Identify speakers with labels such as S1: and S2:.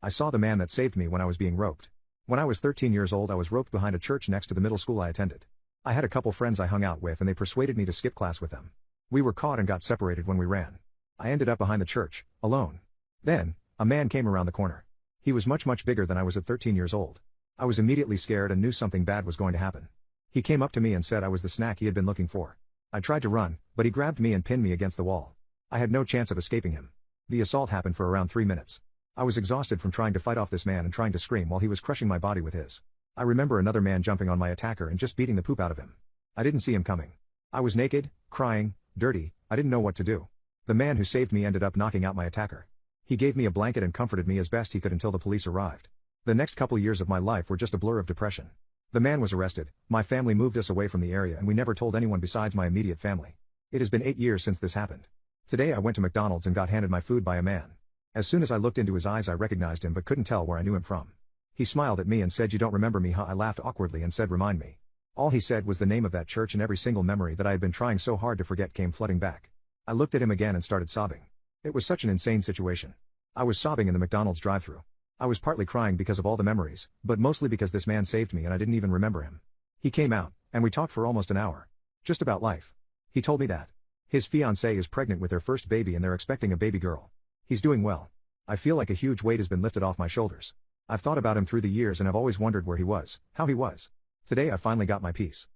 S1: I saw the man that saved me when I was being roped. When I was 13 years old, I was roped behind a church next to the middle school I attended. I had a couple friends I hung out with and they persuaded me to skip class with them. We were caught and got separated when we ran. I ended up behind the church, alone. Then, a man came around the corner. He was much bigger than I was at 13 years old. I was immediately scared and knew something bad was going to happen. He came up to me and said I was the snack he had been looking for. I tried to run, but he grabbed me and pinned me against the wall. I had no chance of escaping him. The assault happened for around 3 minutes. I was exhausted from trying to fight off this man and trying to scream while he was crushing my body with his. I remember another man jumping on my attacker and just beating the poop out of him. I didn't see him coming. I was naked, crying, dirty, I didn't know what to do. The man who saved me ended up knocking out my attacker. He gave me a blanket and comforted me as best he could until the police arrived. The next couple years of my life were just a blur of depression. The man was arrested, my family moved us away from the area and we never told anyone besides my immediate family. It has been 8 years since this happened. Today I went to McDonald's and got handed my food by a man. As soon as I looked into his eyes I recognized him but couldn't tell where I knew him from. He smiled at me and said, "You don't remember me, huh?" I laughed awkwardly and said, "Remind me." All he said was the name of that church and every single memory that I had been trying so hard to forget came flooding back. I looked at him again and started sobbing. It was such an insane situation. I was sobbing in the McDonald's drive-thru. I was partly crying because of all the memories, but mostly because this man saved me and I didn't even remember him. He came out, and we talked for almost an hour. Just about life. He told me that his fiancée is pregnant with their first baby and they're expecting a baby girl. He's doing well. I feel like a huge weight has been lifted off my shoulders. I've thought about him through the years and I've always wondered where he was, how he was. Today I finally got my peace.